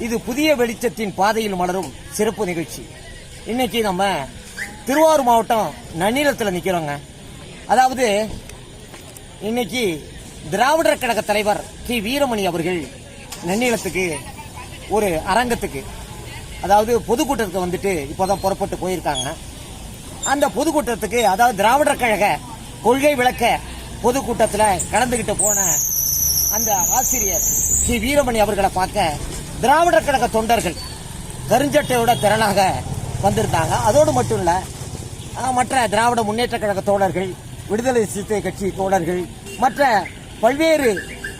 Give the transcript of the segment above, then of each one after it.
இது புதிய வெளிச்சத்தின் பாதையில் மலரும் சிறப்பு நிகழ்ச்சி. இன்னைக்கு நம்ம திருவாரூர் மாவட்டம் நன்னிலத்தில் நிக்கிறோங்க. அதாவது இன்னைக்கு திராவிடர் கழக தலைவர் கி வீரமணி அவர்கள் நன்னிலத்துக்கு ஒரு அரங்கத்துக்கு, அதாவது பொதுக்கூட்டத்துக்கு வந்துட்டு இப்போதான் புறப்பட்டு போயிருக்காங்க. அந்த பொதுக்கூட்டத்துக்கு, அதாவது திராவிடர் கழக கொள்கை விளக்க பொதுக்கூட்டத்தில் கலந்துகிட்டு போன அந்த ஆசிரியர் கி வீரமணி அவர்களை பார்க்க திராவிடர் கழக தொண்டர்கள் கருஞ்சட்டையோட திறனாக வந்திருந்தாங்க. அதோடு மட்டும் இல்ல, மற்ற திராவிட முன்னேற்ற கழக தோழர்கள், விடுதலை சிறுத்தை கட்சி தோழர்கள், மற்ற பல்வேறு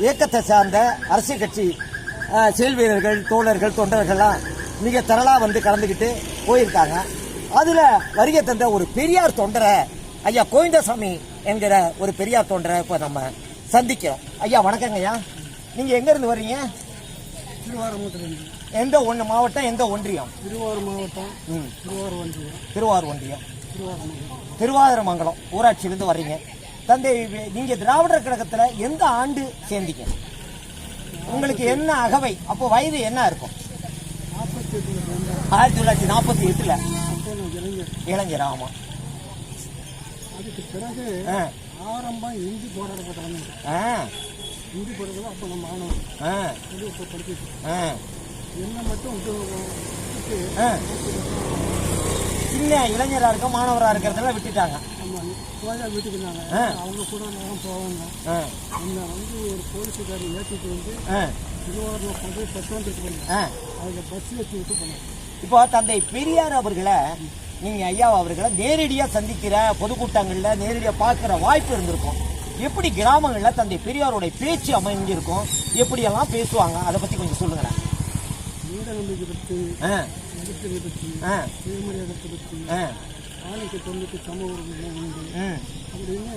இயக்கத்தை சார்ந்த அரசியல் கட்சி செயல் வீரர்கள், தோழர்கள், தொண்டர்கள்லாம் மிக திரளா வந்து கலந்துக்கிட்டு போயிருக்காங்க. அதுல வருகை தந்த ஒரு பெரியார் தொண்டரை, ஐயா கோவிந்தசாமி என்கிற ஒரு பெரியார் தொண்டரை இப்ப நம்ம சந்திக்கிறோம். ஐயா வணக்கங்க. ஐயா, நீங்க எங்க இருந்து வர்றீங்க? திருவாரூர். எந்த ஒன்று மாவட்டம், எந்த ஒன்றியம்? திருவாரூர் மாவட்டம். திருவாரூர் ஒன்றியம், திருவாரூர்மங்கலம் ஊராட்சியிலிருந்து வர்றீங்க. தந்தை, நீங்க திராவிடர் கழகத்துல எந்த ஆண்டு சேர்ந்தீங்க? உங்களுக்கு என்ன அகவை? அப்போ வயது என்ன இருக்கும்? 1948. இளைஞர். ஆமா. அதுக்கு பிறகு ஆரம்பம் இந்தி போராட்டம். இந்தி போராட்டம் அப்போ நம்ம மாணவர் படிச்சுட்டு என்ன மட்டும் சின்ன இளைஞராக இருக்க, மாணவராக இருக்கிறதெல்லாம் விட்டுட்டாங்க. ஆமாம், வீட்டுக்குனாங்க. அவங்க கூட நான் போவாங்க. என்னை வந்து ஒரு போலீஸுக்காரி ஏற்றிட்டு வந்து திருவாரூரில் கொண்டு பஸ் வந்துட்டு போனேன். அதில் பஸ் வச்சு விட்டு போனேன். இப்போ தந்தை பெரியார் அவர்களை, நீங்க ஐயா அவர்களை நேரடியா சந்திக்கிற, பொதுக்கூட்டங்கள்ல நேரடியா பார்க்கிற வாய்ப்பு இருந்திருக்கும். எப்படி கிராமங்கள்ல தந்தை பெரியாரோட பேச்சு அமைஞ்சிருக்கும்? எப்படி எல்லாம் பேசுவாங்க? அதை பத்தி கொஞ்சம் சொல்லுங்களேன். மூட நம்பிக்கை பற்றி, மதத்தை பற்றி, சுயமரியாதத்தை பற்றி, ஆணுக்கு தொண்டுக்கு சம உரிமை உண்டு அப்படின்னு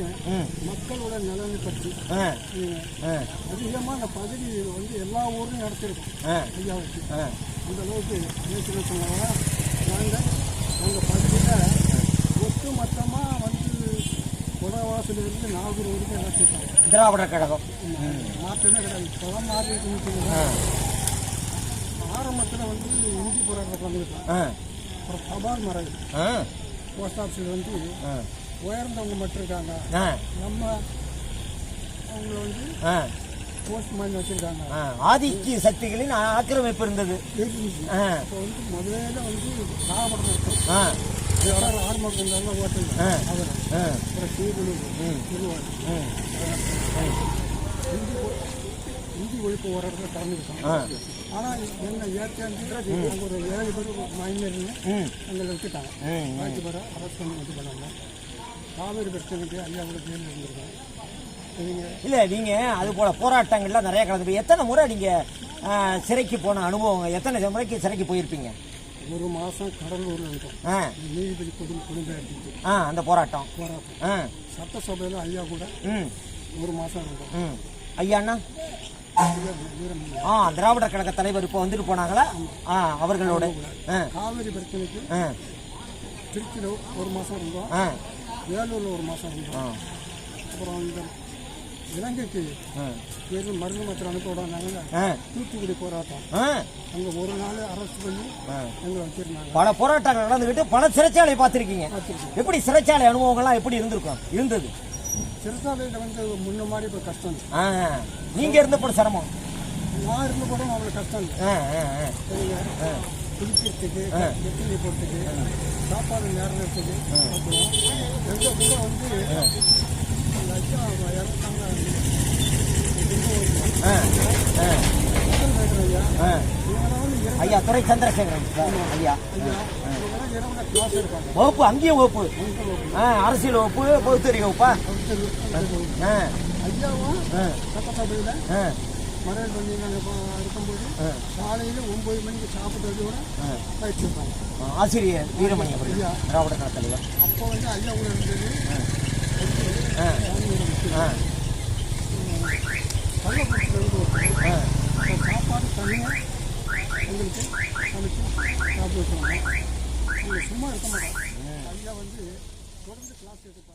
மக்களோட நலனை பற்றி அதிகமாக அந்த பதவி வந்து எல்லா ஊர்லையும் நடத்திருக்கோம் ஐயாவுக்கு. அந்த அளவுக்கு பேசுகிற சொன்னாங்க. நாங்கள் பதவியில் ஒட்டு மொத்தமாக வந்து குடவாசிலிருந்து நாகூர் வரைக்கும் நடத்திருக்கோம். திராவிடர் கழகம் மாற்றமே கிடையாது. இப்போதான் மாறி இருக்குன்னு ஆரம்பத்தில் வந்து இந்தி போராட்டம் வந்துருக்கோம். அப்புறம் தபால் மறைவு போஸ்ட் ஆஃபீஸில் வந்து உயர்ந்தவங்க மட்டும் இருக்காங்க. நம்ம அவங்கள வந்து போஸ்ட்மேன் வச்சிருக்காங்க. ஆதிக்க சக்திகளின் ஆக்கிரமிப்பு இருந்தது. இப்போ வந்து முதல்ல வந்து நாகப்பட்டினம் இருக்கும். ஆர்மர் கொண்டாங்க ஓட்டல் அவர். அப்புறம் திருவாரூர் இந்தி ஒழிப்பு போராட்டத்தில் கலந்துருக்காங்க. ஆனால் என்ன ஏற்காந்து ஒரு 7 பேர் மைனர்னு எங்களை விட்டுட்டாங்க. 5 பேரை அரெஸ்ட் பண்ணி இது பண்ணாங்க. காவேரி பிரச்சனைக்கு ஐயா கூட ஜெயிலில் இருந்திருக்காங்க. இல்லை, நீங்கள் அது போல் போராட்டங்கள்லாம் நிறையா கலந்து, எத்தனை முறை நீங்கள் சிறைக்கு போன அனுபவம், எத்தனை முறைக்கு சிறைக்கு போயிருப்பீங்க? 1 மாதம் கடலூரில் இருக்கும். நீதிபதி குடும்ப எடுத்துட்டு அந்த போராட்டம் சட்டசபையில் ஐயா கூட 1 மாதம் இருக்கும். ஐயாண்ணா திராவிடர் கழக தலைவர் இப்போ வந்துட்டு போனாங்களா? அவர்களோட காவிரி பிரச்சனைக்கு திருச்சியில் 1 மாதம் இருந்தோம். வேலூரில் 1 மாதம் இருந்தோம். அப்புறம் இந்த இலங்கைக்கு மருந்து மாத்திரை அனுப்ப விடாங்க. தூத்துக்குடி போராட்டம், அங்கே 1 நாள் அரெஸ்ட் பண்ணி எங்களை வச்சிருந்தாங்க. பல போராட்டங்கள் நடந்துக்கிட்டு பல சிறைச்சாலை பார்த்துருக்கீங்க. எப்படி சிறைச்சாலை அனுபவங்கள்லாம் எப்படி இருந்தது? சிறைச்சாலையில் வந்து முன்ன மாதிரி இப்போ கஷ்டம். நீங்க இருந்தப்போ சிரமம்? நான் இருந்த போதும் அவ்வளோ கஷ்டம் இல்லை. குளிக்கிறதுக்கு, வெற்றிலை போகிறதுக்கு, சாப்பாடு நேரத்துக்கு. அப்புறம் எங்கள் கூட வந்து ஐயா துரை சந்திரசேகரன் ஐயா வகுப்பு, அங்கேயும் வகுப்பு, அரசியல் வகுப்பு, பொதுத்துறை வகுப்பா? ஐயாவும் சட்டசபையில் மறைவு பண்ணி நாங்கள் இருக்கும்போது காலையில் 9 மணிக்கு சாப்பிட்டதோட பயிற்சிருப்பாங்க. ஆசிரியர் வீரமணி அவர்கள் திராவிட கழக தலைவர். அப்போ வந்து ஐயா கூட இருந்தது சாப்பாடு தனியாக எங்களுக்கு சமைச்சு சாப்பிட்டு வச்சுருவாங்க. சும்மா இருக்க மாட்டாங்க. ஐயா வந்து தொடர்ந்து கிளாஸ் எடுப்பாங்க.